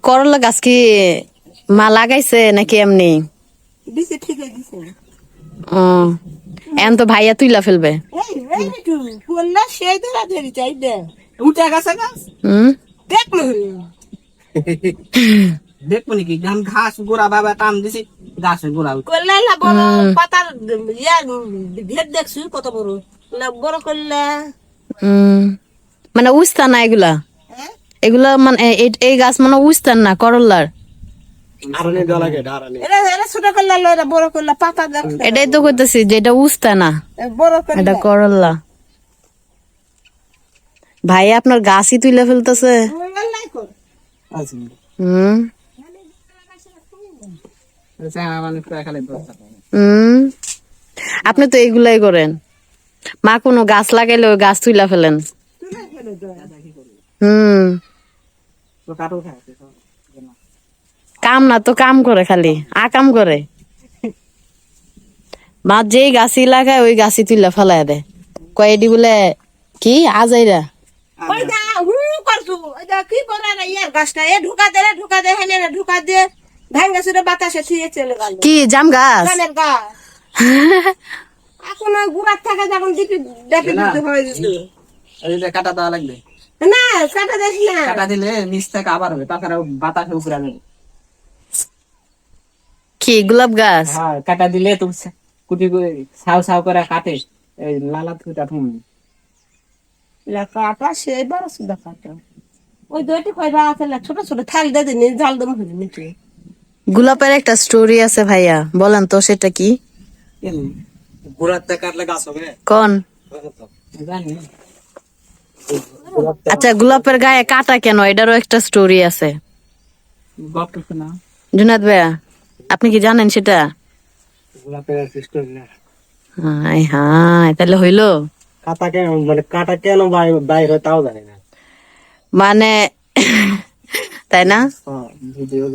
করলা গাছ কি মা লাগাইছে নাকি এমনি? দিছে ঠিক দিছে। ও এখন তো ভাইয়া তুইলা ফেলবে। এই তো করলা সেই ধরা ধরি চাই দে উঠে গেছে গাছ হুম দেখলো দেখবো নাকি গান ঘাস গোড়া বাবা টান দিছি গাছের গোড়া করলা না বড় পাতার ইয়া ভেদ দেখছি কত বড় না বড় করলা মানে উস্তা না এগুলা? এগুলা মানে এই গাছ মানে উস্তান না করলার? ছোট করলা লয় বড় করলা পাতা দেখ এটাই তো কইতেছি যে এটা উস্তা না, বড় এটা করলা করলা। ভাই আপনার গাছই তুইলা ফেলতেছে। হুম আপনি তো এগুলাই করেন, মা কোনো গাছ লাগাইলে ওই গাছ তুইলা ফেলেন। হুম কাম না তো কাম করে, খালি আকাম করে। মা যেই গাছই লাগায় ওই গাছই তুইলা ফেলাই দেয়, কয়েডি বলে কি আজাইরা। ওই দা হু করছু ওই দা কি করে না ইয়ার গাছটা এ ঢুকা দে হেনে ঢুকা দে ভাঙ্গা সুরে বাতাসে ছুঁয়ে চলে গেল কি জাম গাছ? জামের গাছ এখন ওই গুড়ার থেকে যখন দিতে দিতে হয়ে যেত এই যে কাটা দেওয়া লাগবে, না কাটা দেখ না কাটা দিলে নিচ থেকে আবার হবে, তাছাড়া বাতাসে উপরে আনবে। কি গোলাপ গাছ? হ্যাঁ কাটা দিলে তো কুটি করে সাউ সাউ করে কাটে, এই লালা ফুটা থুম কাটা সেই বড় সুদা কাটা ওই দুইটি কয়বা আছে ছোট ছোট থাল দে দিন জাল দম হয়ে নিতে গোলাপের একটা স্টোরি আছে ভাইয়া, বলেন তো সেটা কি? গোড়াতে কাটলে গাছ হবে কোন? জানি আচ্ছা গোলাপের গায়ে কাটা কেন, এটারও একটা স্টোরি আছে। গপ শোনা। জুনাদ ভাইয়া আপনি কি জানেন সেটা? গোলাপের স্টোরি না। হাই হাই তাহলে হইলো। কাটা কেন মানে কাটা কেন বাইর হয় তাও জানি না। মানে তাই না? ভিডিও